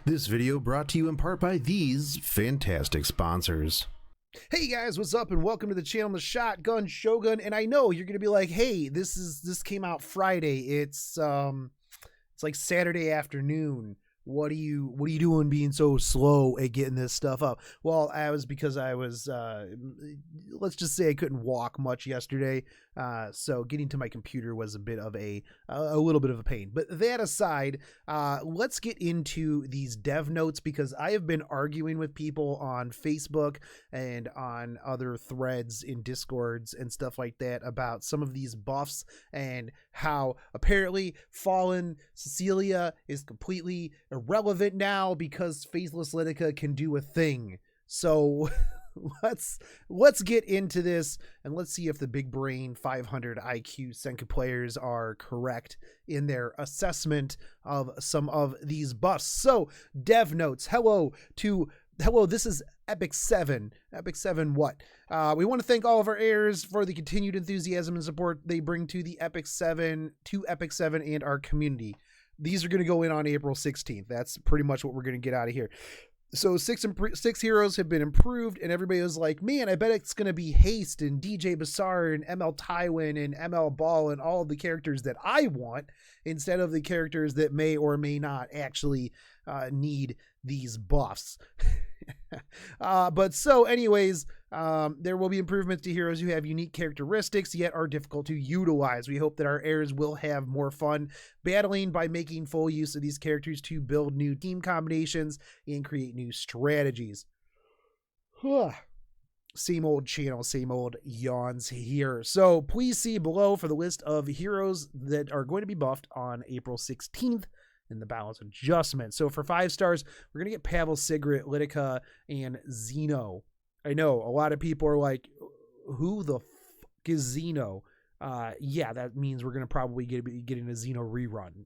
This video brought to you in part by these fantastic sponsors. Hey guys, what's up and welcome to the channel, the Shotgun Shogun. And I know you're gonna be like, hey, this came out Friday. It's like Saturday afternoon. What are you doing being so slow at getting this stuff up? Well, because I was let's just say I couldn't walk much yesterday. So getting to my computer was a bit of a little bit of a pain. But that aside, let's get into these dev notes, because I have been arguing with people on Facebook and on other threads in Discords and stuff like that about some of these buffs and how apparently Fallen Cecilia is completely irrelevant now because Faithlesslytic can do a thing. So let's get into this and let's see if the big brain 500 IQ Senka players are correct in their assessment of some of these buffs. So dev notes. Hello, this is Epic7. Epic7 what? We want to thank all of our heirs for the continued enthusiasm and support they bring to the Epic7 and our community. These are going to go in on April 16th. That's pretty much what we're going to get out of here. So six heroes have been improved, and everybody was like, man, I bet it's going to be Haste and DJ Basar and ML Tywin and ML Ball and all of the characters that I want, instead of the characters that may or may not actually need these buffs. But so anyways, there will be improvements to heroes who have unique characteristics yet are difficult to utilize. We hope that our heirs will have more fun battling by making full use of these characters to build new team combinations and create new strategies. Same old channel, same old yawns here. So please see below for the list of heroes that are going to be buffed on April 16th. In the balance adjustment. So for 5 stars, we're going to get Pavel, Sigrid, Litica, and Zeno. I know a lot of people are like, who the fuck is Zeno? Yeah, that means we're going to probably be getting a Zeno rerun.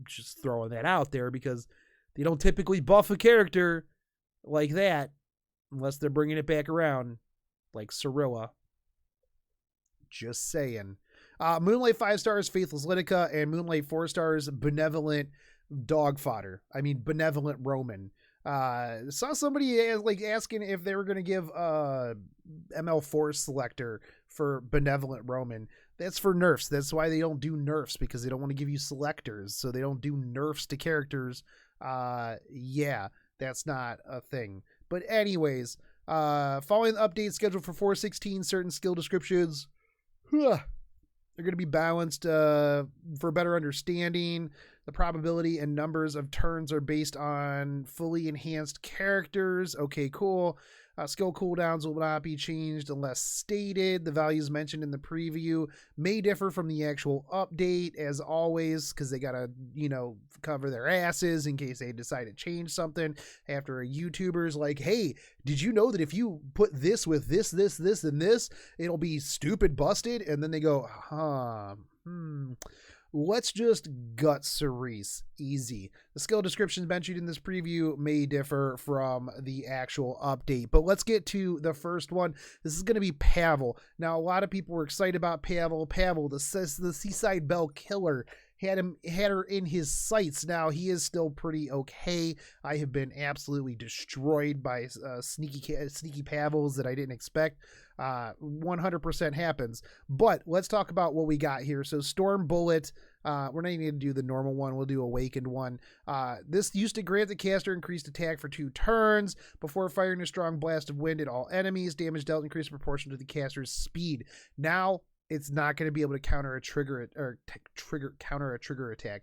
Just throwing that out there, because they don't typically buff a character like that unless they're bringing it back around like Cirilla. Just saying. Moonlight 5 stars, Faithlesslytic, and Moonlight 4 stars, Benevolent Benevolent Roman. Saw somebody asking if they were going to give ML4 selector for Benevolent Roman. That's for nerfs. That's why they don't do nerfs, because they don't want to give you selectors, so they don't do nerfs to characters. Yeah, that's not a thing. But anyways, following the update scheduled for 4.16, certain skill descriptions they're going to be balanced for better understanding. The probability and numbers of turns are based on fully enhanced characters. Okay, cool. Skill cooldowns will not be changed unless stated. The values mentioned in the preview may differ from the actual update, as always, because they got to, cover their asses in case they decide to change something after a YouTuber's like, hey, did you know that if you put this with this, and this, it'll be stupid busted? And then they go, let's just gut Cerise. Easy. The skill descriptions mentioned in this preview may differ from the actual update, but let's get to the first one. This is going to be Pavel. Now, a lot of people were excited about Pavel. Pavel, the Seaside Belle killer, had her in his sights. Now, he is still pretty okay. I have been absolutely destroyed by sneaky Pavels that I didn't expect. 100% happens. But let's talk about what we got here. So Storm Bullet, we're not even going to do the normal one. We'll do Awakened one. This used to grant the caster increased attack for 2 turns before firing a strong blast of wind at all enemies. Damage dealt increased proportion to the caster's speed. Now it's not going to be able to counter a counter attack,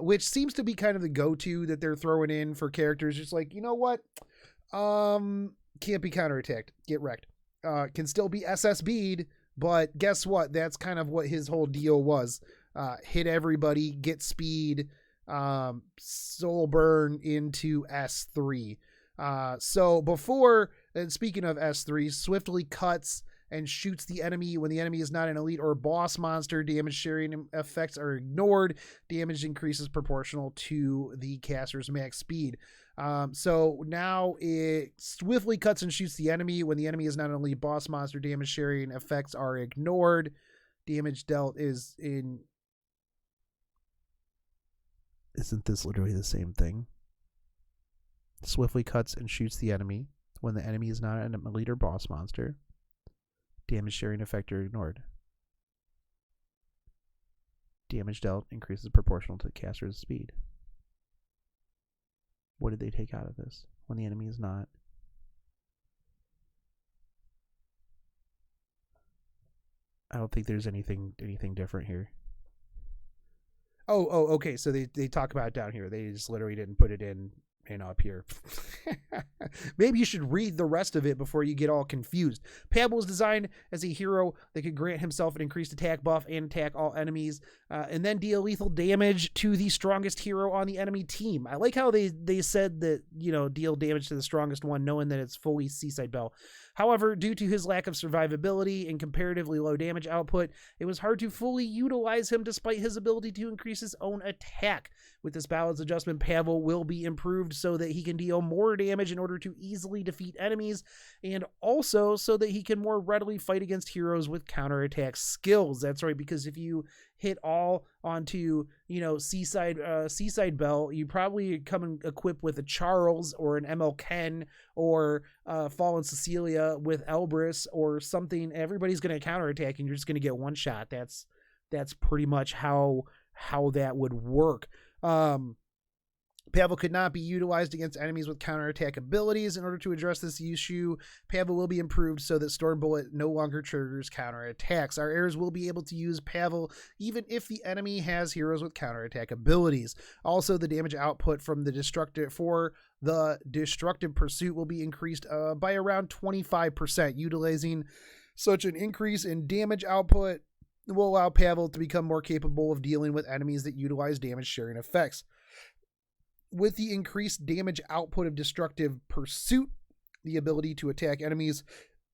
which seems to be kind of the go-to that they're throwing in for characters. Just like, you know what? Can't be counterattacked. Get wrecked. Can still be SSB'd, but guess what? That's kind of what his whole deal was. Hit everybody, get speed, soul burn into S3. So before, and speaking of S3, swiftly cuts and shoots the enemy when the enemy is not an elite or boss monster. Damage sharing effects are ignored. Damage increases proportional to the caster's max speed. So now it swiftly cuts and shoots the enemy when the enemy is not an elite boss monster. Damage sharing effects are ignored. Damage dealt is Isn't this literally the same thing? Swiftly cuts and shoots the enemy when the enemy is not an elite or boss monster. Damage sharing effect are ignored. Damage dealt increases proportional to the caster's speed. What did they take out of this when the enemy is not? I don't think there's anything different here. Oh, okay. So they talk about it down here. They just literally didn't put it in up here. Maybe you should read the rest of it before you get all confused. Pavel was designed as a hero that could grant himself an increased attack buff and attack all enemies, and then deal lethal damage to the strongest hero on the enemy team. I like how they said that, deal damage to the strongest one, knowing that it's fully Seaside Bell. However, due to his lack of survivability and comparatively low damage output, it was hard to fully utilize him despite his ability to increase his own attack. With this balance adjustment, Pavel will be improved so that he can deal more damage in order to easily defeat enemies, and also so that he can more readily fight against heroes with counterattack skills. That's right, because if you hit all onto, Seaside Bell, you probably come equipped with a Charles or an ML Ken or Fallen Cecilia with Elbrus or something. Everybody's going to counterattack and you're just going to get one shot. That's pretty much how that would work. Pavel could not be utilized against enemies with counterattack abilities. In order to address this issue, Pavel will be improved so that Storm Bullet no longer triggers counterattacks. Our heirs will be able to use Pavel even if the enemy has heroes with counterattack abilities. Also, the damage output from the destructive pursuit will be increased by around 25%. Utilizing such an increase in damage output will allow Pavel to become more capable of dealing with enemies that utilize damage sharing effects. With the increased damage output of destructive pursuit, the ability to attack enemies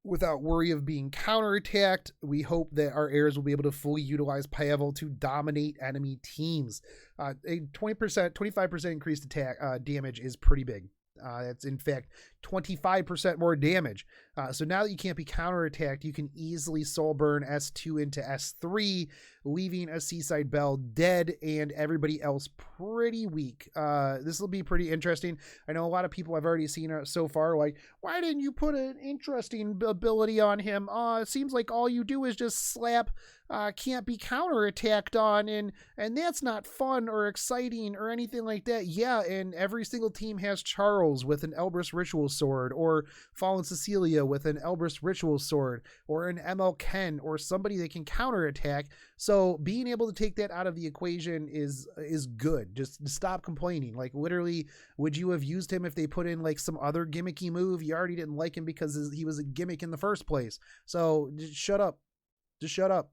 without worry of being counterattacked, we hope that our heirs will be able to fully utilize Pavel to dominate enemy teams. A 25% increased attack damage is pretty big. It's in fact 25% more damage. So now that you can't be counterattacked, you can easily soul burn S2 into S3, leaving a Seaside Bell dead and everybody else pretty weak. This will be pretty interesting. I know a lot of people I've already seen so far like, why didn't you put an interesting ability on him? It seems like all you do is just slap can't be counterattacked on, and that's not fun or exciting or anything like that. Yeah, and every single team has Charles with an Elbrus Ritual Sword, or Fallen Cecilia with an Elbrus Ritual Sword, or an ML Ken, or somebody that can counterattack. So being able to take that out of the equation is good. Just stop complaining. Like, literally, would you have used him if they put in like some other gimmicky move? You already didn't like him because he was a gimmick in the first place. So just shut up. Just shut up.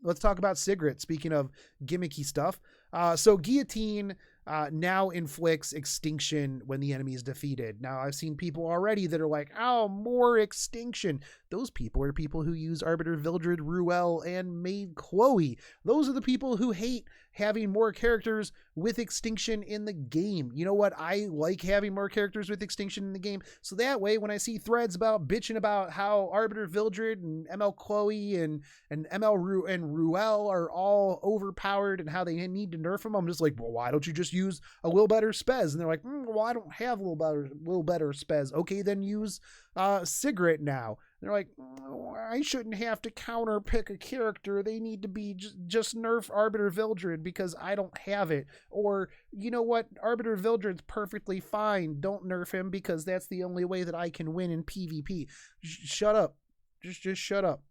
Let's talk about Sigrid. Speaking of gimmicky stuff. So Guillotine now inflicts Extinction when the enemy is defeated. Now, I've seen people already that are like, oh, more Extinction. Those people are people who use Arbiter Vildred, Ruel, and Maid Chloe. Those are the people who hate having more characters with Extinction in the game. You know what? I like having more characters with Extinction in the game. So that way, when I see threads about bitching about how Arbiter Vildred and ML Chloe and ML and Ruel are all overpowered and how they need to nerf them, I'm just like, well, why don't you just use a little better spez? And they're like, well, I don't have a little better spez. Okay, then use Sigrid now. They're like, I shouldn't have to counter pick a character. They need to be just nerf Arbiter Vildred because I don't have it. Or, you know what? Arbiter Vildred's perfectly fine. Don't nerf him because that's the only way that I can win in PvP. Shut up. Just shut up.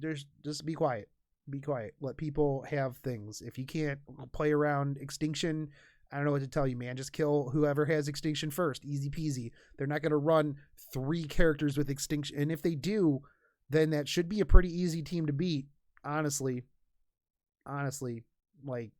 Just be quiet. Be quiet. Let people have things. If you can't play around Extinction, I don't know what to tell you, man. Just kill whoever has Extinction first. Easy peasy. They're not going to run 3 characters with Extinction. And if they do, then that should be a pretty easy team to beat. Honestly, like,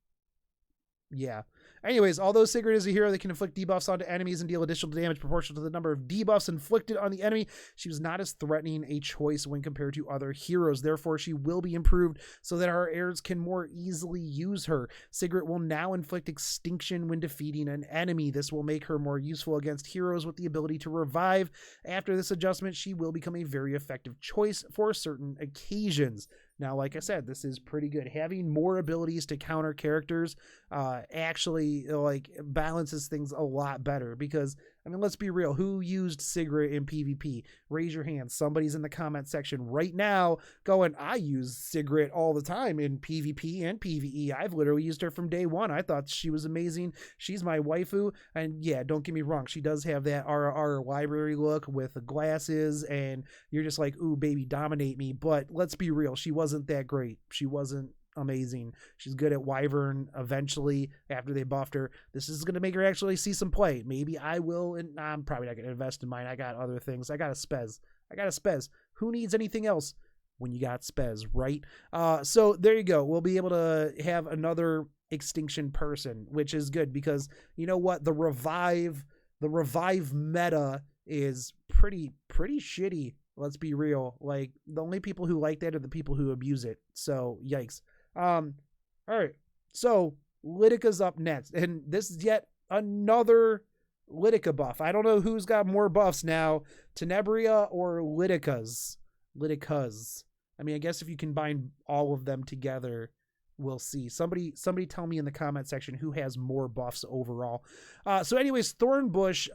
yeah. Anyways, although Sigrid is a hero that can inflict debuffs onto enemies and deal additional damage proportional to the number of debuffs inflicted on the enemy, she was not as threatening a choice when compared to other heroes. Therefore, she will be improved so that our heirs can more easily use her. Sigrid will now inflict Extinction when defeating an enemy. This will make her more useful against heroes with the ability to revive. After this adjustment, she will become a very effective choice for certain occasions. Now, like I said, this is pretty good. Having more abilities to counter characters actually like balances things a lot better, because I mean, let's be real. Who used Sigrid in PvP? Raise your hand. Somebody's in the comment section right now going, I use Sigrid all the time in PvP and PvE. I've literally used her from day one. I thought she was amazing. She's my waifu. And yeah, don't get me wrong. She does have that RR library look with the glasses, and you're just like, ooh, baby, dominate me. But let's be real. She wasn't that great. She wasn't amazing. She's good at Wyvern eventually after they buffed her. This is going to make her actually see some play. Maybe I will, and I'm probably not going to invest in mine. I got other things. I got a Spez. Who needs anything else when you got Spez, right? So there you go. We'll be able to have another Extinction person, which is good, because you know what? The revive meta is pretty shitty. Let's be real. Like, the only people who like that are the people who abuse it. So yikes. All right. So Lytica's up next, and this is yet another Lytica buff. I don't know who's got more buffs now, Tenebria or Lytica's. I mean, I guess if you combine all of them together, we'll see. Somebody tell me in the comment section who has more buffs overall. So anyways, Thornbush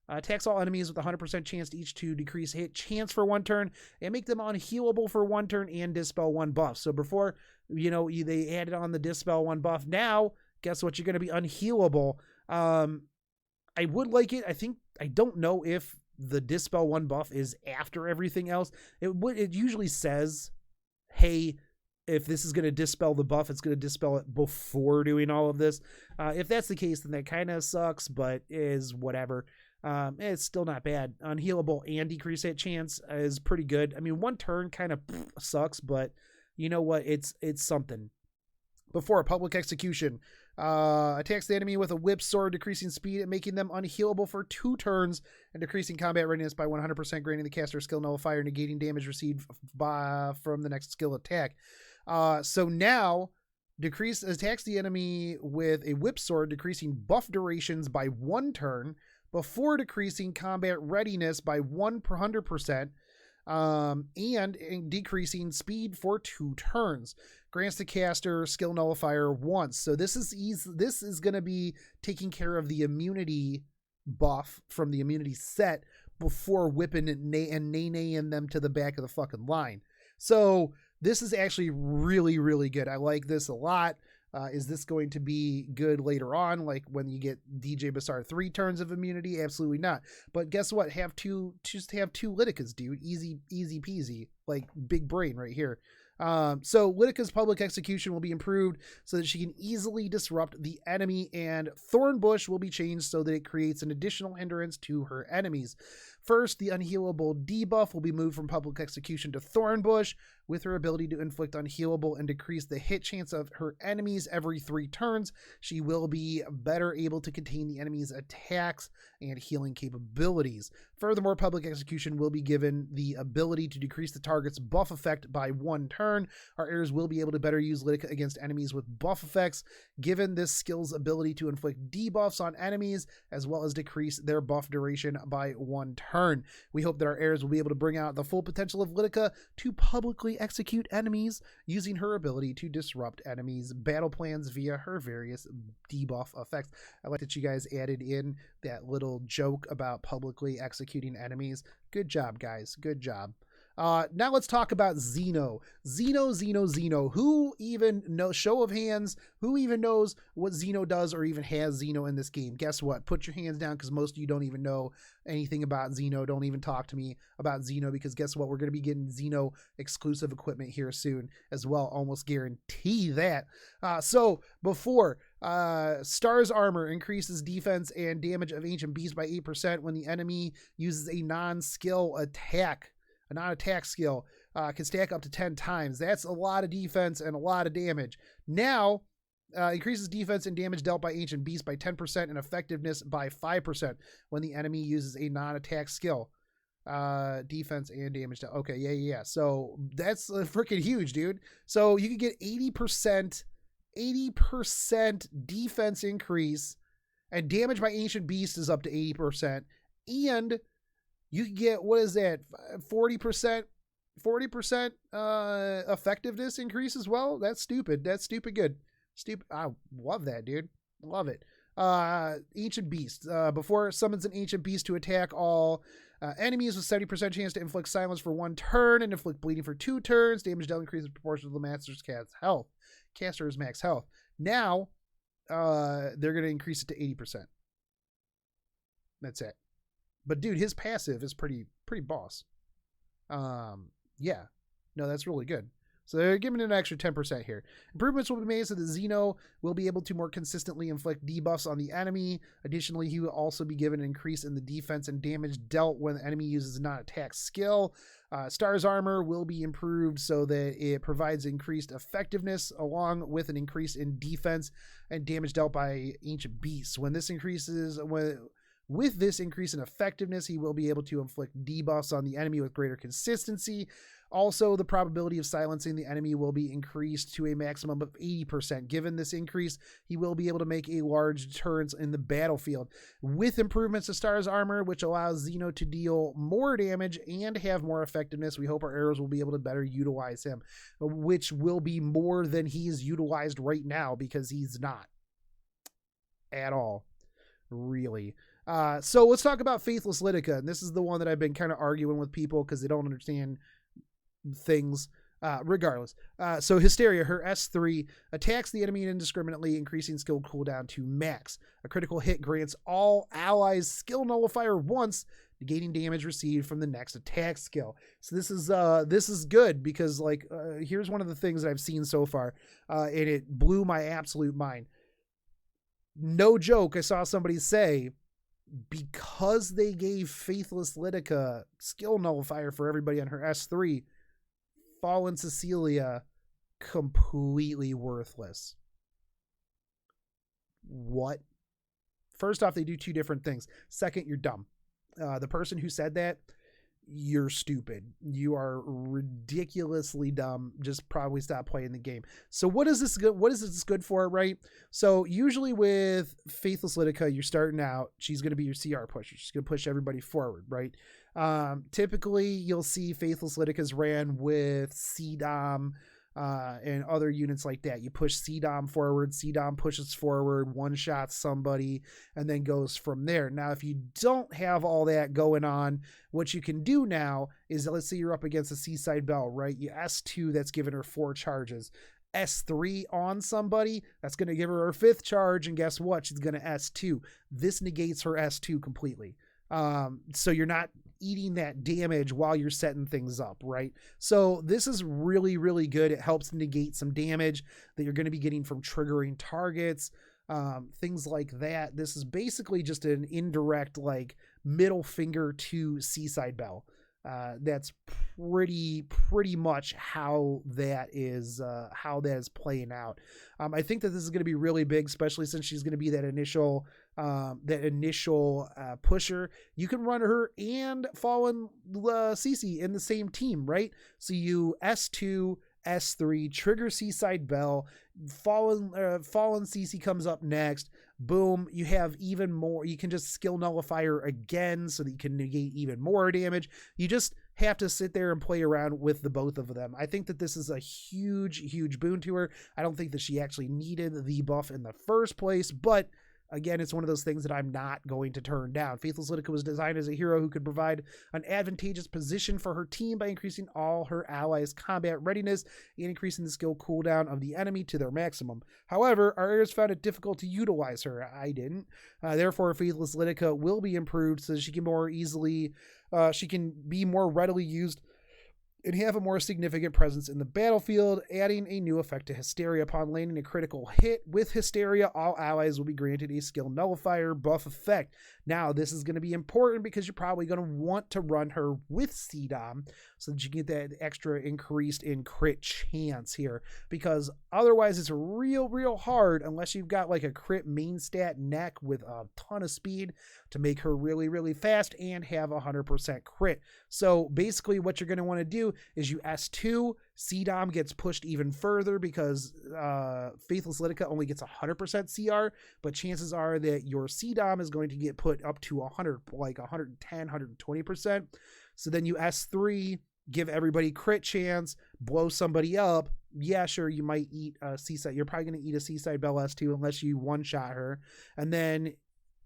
attacks all enemies with 100% chance each to decrease hit chance for 1 turn and make them unhealable for 1 turn and dispel 1 buff. So before, you know, they added on the dispel 1 buff. Now, guess what? You're going to be unhealable. I would like it. I don't know if the dispel 1 buff is after everything else. It usually says, hey, if this is going to dispel the buff, it's going to dispel it before doing all of this. If that's the case, then that kind of sucks, but is whatever. It's still not bad. Unhealable and decrease hit chance is pretty good. I mean, 1 turn kind of sucks, but you know what? It's something. Before public execution, attacks the enemy with a whip sword, decreasing speed and making them unhealable for 2 turns, and decreasing combat readiness by 100%, granting the caster skill nullifier, negating damage received from the next skill attack. So now attacks the enemy with a whip sword, decreasing buff durations by 1 turn, before decreasing combat readiness by 100%, and decreasing speed for 2 turns. Grants the caster skill nullifier once. So this is going to be taking care of the immunity buff from the immunity set before whipping and nay-naying them to the back of the fucking line. So this is actually really, really good. I like this a lot. Is this going to be good later on, like when you get DJ Basar 3 turns of immunity? Absolutely not. But guess what? Just have 2 Lyticas, dude. Easy peasy. Like, big brain right here. So Lytica's public execution will be improved so that she can easily disrupt the enemy, and Thornbush will be changed so that it creates an additional hindrance to her enemies. First, the unhealable debuff will be moved from public execution to Thornbush. With her ability to inflict unhealable and decrease the hit chance of her enemies every 3 turns, she will be better able to contain the enemy's attacks and healing capabilities. Furthermore, public execution will be given the ability to decrease the target's buff effect by 1 turn. Our heirs will be able to better use Lytica against enemies with buff effects, given this skill's ability to inflict debuffs on enemies, as well as decrease their buff duration by 1 turn. We hope that our heirs will be able to bring out the full potential of Lytica to publicly execute enemies using her ability to disrupt enemies' battle plans via her various debuff effects. I like that you guys added in that little joke about publicly executing enemies. Good job, guys. Good job. Now let's talk about Zeno. Zeno. Who even knows, show of hands, who even knows what Zeno does or even has Zeno in this game? Guess what? Put your hands down, because most of you don't even know anything about Zeno. Don't even talk to me about Zeno, because guess what? We're going to be getting Zeno exclusive equipment here soon as well. Almost guarantee that. So before, Star's armor increases defense and damage of ancient beasts by 8% when the enemy uses a non-skill attack. A non-attack skill can stack up to 10 times. That's a lot of defense and a lot of damage. Now, increases defense and damage dealt by ancient beasts by 10% and effectiveness by 5% when the enemy uses a non-attack skill. Defense and damage dealt. Okay, yeah. So that's freaking huge, dude. So you could get 80% defense increase, and damage by ancient beast is up to 80%, and you can get, what is that, 40% 40% effectiveness increase as well. That's stupid. That's stupid good. Stupid. I love that, dude. Love it. Ancient Beast. Before it summons an Ancient Beast to attack all enemies with 70% chance to inflict silence for 1 turn and inflict bleeding for 2 turns. Damage dealt increases proportional to the caster's max health. Now, they're going to increase it to 80%. That's it. But dude, his passive is pretty boss. Yeah. No, that's really good. So they're giving it an extra 10% here. Improvements will be made so that Zeno will be able to more consistently inflict debuffs on the enemy. Additionally, he will also be given an increase in the defense and damage dealt when the enemy uses a non-attack skill. Star's armor will be improved so that it provides increased effectiveness along with an increase in defense and damage dealt by ancient beasts. With this increase in effectiveness, he will be able to inflict debuffs on the enemy with greater consistency. Also, the probability of silencing the enemy will be increased to a maximum of 80%. Given this increase, he will be able to make a large deterrence in the battlefield. With improvements to Star's armor, which allows Zeno to deal more damage and have more effectiveness, we hope our arrows will be able to better utilize him, which will be more than he is utilized right now because he's not at all, really. So let's talk about Faithlesslytic, and this is the one that I've been kind of arguing with people because they don't understand things. Regardless, so Hysteria, her S3 attacks the enemy indiscriminately, increasing skill cooldown to max. A critical hit grants all allies skill nullifier once, negating damage received from the next attack skill. So this is good because here's one of the things that I've seen so far, and it blew my absolute mind. No joke, I saw somebody say, because they gave Faithlesslytic a skill nullifier for everybody on her S3, Fallen Cecilia completely worthless. What? First off, they do 2 different things. Second, you're dumb. The person who said that, you're stupid. You are ridiculously dumb. Just probably stop playing the game. So what is this good? What is this good for, right? So usually with Faithlesslytic, you're starting out, she's going to be your CR pusher. She's going to push everybody forward, right? Typically you'll see Faithlesslytic is ran with CDOM and other units like that. You push CDOM forward, CDOM pushes forward, one-shots somebody, and then goes from there. Now, if you don't have all that going on, what you can do now is, let's say you're up against a Seaside Belle, right? You S2, that's giving her 4 charges. S3 on somebody, that's going to give her 5th charge, and guess what? She's going to S2. This negates her S2 completely. So you're not eating that damage while you're setting things up, right? So this is really, really good. It helps negate some damage that you're going to be getting from triggering targets, things like that. This is basically just an indirect, middle finger to Seaside Belle. That's pretty much how that is playing out. I think that this is going to be really big, especially since she's going to be that initial pusher. You can run her and Fallen Cece in the same team, right? So you S2, S3, trigger Seaside Belle, Fallen Cece comes up next. Boom, you have even more. You can just skill nullifier again so that you can negate even more damage. You just have to sit there and play around with the both of them. I think that this is a huge boon to her. I don't think that she actually needed the buff in the first place, but again, it's one of those things that I'm not going to turn down. Faithlesslytic was designed as a hero who could provide an advantageous position for her team by increasing all her allies' combat readiness and increasing the skill cooldown of the enemy to their maximum. However, our heroes found it difficult to utilize her. I didn't. Therefore, Faithlesslytic will be improved so she can be more readily used and have a more significant presence in the battlefield, adding a new effect to Hysteria. Upon landing a critical hit with Hysteria, all allies will be granted a skill nullifier buff effect. Now, this is going to be important because you're probably going to want to run her with CDOM so that you get that extra increased in crit chance here, because otherwise it's real hard unless you've got a crit main stat neck with a ton of speed to make her really fast and have 100% crit. So basically what you're going to want to do is you S2, CDOM gets pushed even further because Faithlesslytic only gets 100% CR, but chances are that your CDOM is going to get put up to 100, 110, 120%. So then you S3, give everybody crit chance, blow somebody up. Yeah, sure, you might eat a Seaside. You're probably going to eat a Seaside Belle S2 unless you one-shot her. And then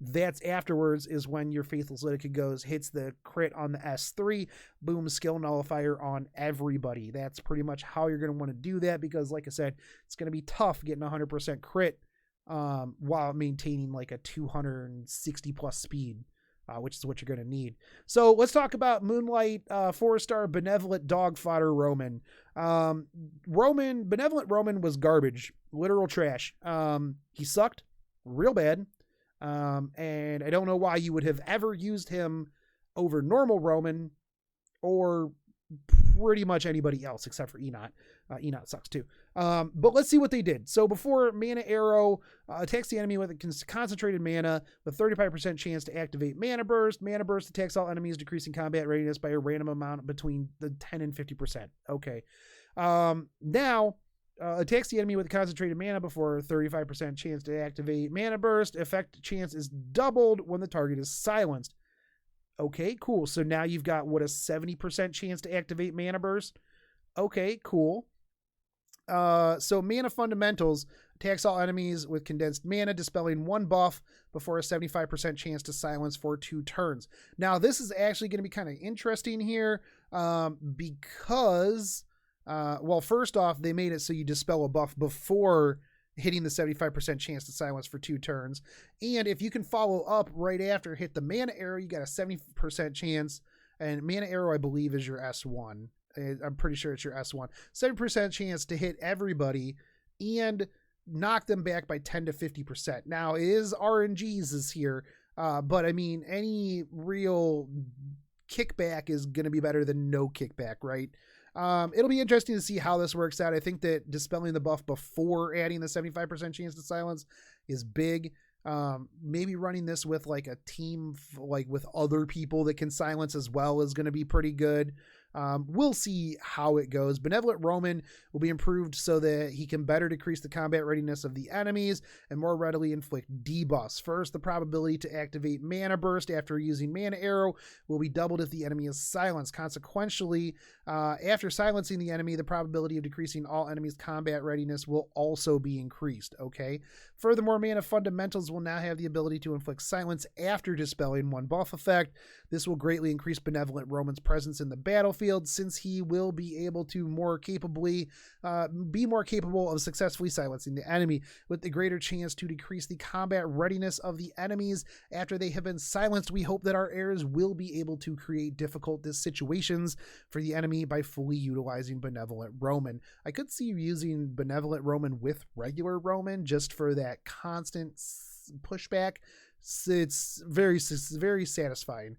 that's afterwards is when your Faithlesslytic goes, hits the crit on the S3, boom, skill nullifier on everybody. That's pretty much how you're going to want to do that because, like I said, it's going to be tough getting 100% crit while maintaining like a 260 plus speed. Which is what you're going to need. So let's talk about Moonlight 4-star Benevolent Dog Fodder Roman. Benevolent Roman was garbage, literal trash. He sucked real bad. And I don't know why you would have ever used him over normal Roman or pretty much anybody else except for Enot. Enot sucks too. But let's see what they did. So before, Mana Arrow attacks the enemy with a concentrated mana with 35% chance to activate Mana Burst. Mana Burst attacks all enemies, decreasing combat readiness by a random amount between the 10 and 50%. Okay. Now, attacks the enemy with a concentrated mana before 35% chance to activate Mana Burst. Effect chance is doubled when the target is silenced. Okay, cool. So now you've got, what, a 70% chance to activate Mana Burst? Okay, cool. So Mana Fundamentals attacks all enemies with condensed mana, dispelling one buff before a 75% chance to silence for 2 turns. Now, this is actually going to be kind of interesting here because, well, first off, they made it so you dispel a buff before hitting the 75% chance to silence for 2 turns. And if you can follow up right after, hit the Mana Arrow, you got a 70% chance. And Mana Arrow, I believe, is your S1. I'm pretty sure it's your S1. 7% chance to hit everybody and knock them back by 10 to 50%. Now, it is RNGs is here, but I mean, any real kickback is going to be better than no kickback, right? It'll be interesting to see how this works out. I think that dispelling the buff before adding the 75% chance to silence is big. Maybe running this with like a team, like with other people that can silence as well, is going to be pretty good. We'll see how it goes. Benevolent Roman will be improved so that he can better decrease the combat readiness of the enemies and more readily inflict debuffs. First, the probability to activate Mana Burst after using Mana Arrow will be doubled if the enemy is silenced. Consequentially, after silencing the enemy, the probability of decreasing all enemies' combat readiness will also be increased. Okay. Furthermore, Mana Fundamentals will now have the ability to inflict silence after dispelling one buff effect. This will greatly increase Benevolent Roman's presence in the battlefield, since he will be able to be more capable of successfully silencing the enemy, with the greater chance to decrease the combat readiness of the enemies after they have been silenced. We hope that our heirs will be able to create difficult situations for the enemy by fully utilizing Benevolent Roman. I could see you using Benevolent Roman with regular Roman just for that constant pushback. It's very satisfying.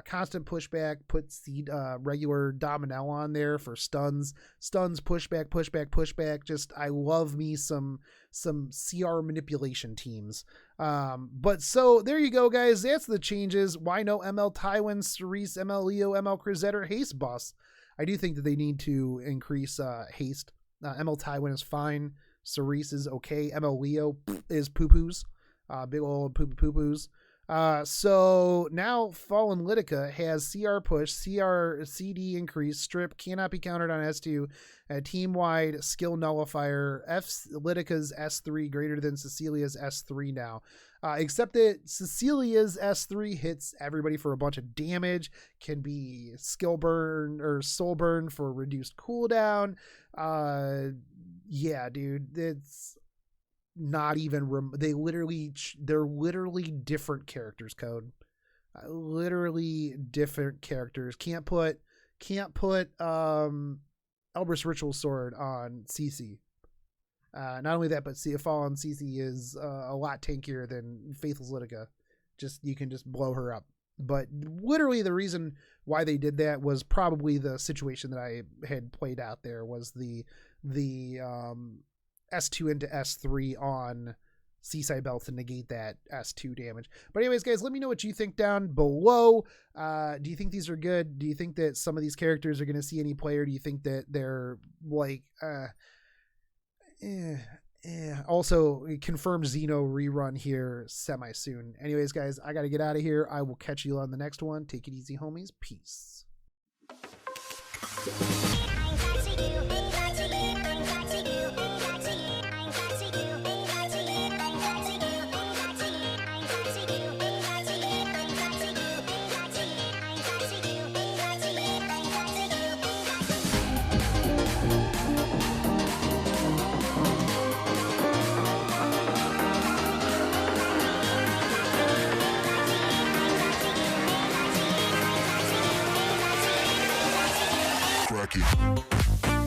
Constant pushback, puts the regular Dominel on there for stuns, pushback. Just, I love me some CR manipulation teams. But so there you go, guys. That's the changes. Why no ML Tywin, Cerise, ML Leo, ML Crisetter, Haste Boss? I do think that they need to increase haste. ML Tywin is fine. Cerise is okay. ML Leo is poo-poos. Big old poo-poos. So now Fallen Litica has CR push, CR CD increase, strip, cannot be countered on S2, team-wide skill nullifier, Litica's S3 greater than Cecilia's S3 now. Except that Cecilia's S3 hits everybody for a bunch of damage, can be skill burn or soul burn for reduced cooldown. Yeah, dude, it's not even they're literally different characters code. Literally different characters. Can't put Elbrus Ritual Sword on CC. Not only that, but Fallen CC is a lot tankier than Faithlesslytic. You can just blow her up. But literally the reason why they did that was probably the situation that I had played out there, was the S2 into S3 on Seaside Bell to negate that S2 damage. But anyways, guys, let me know what you think down below. Do you think these are good? Do you think that some of these characters are going to see any play, or do you think that they're like, Also, confirmed Zeno rerun here semi soon. Anyways, guys, I got to get out of here. I will catch you on the next one. Take it easy, homies. Peace. Crack it.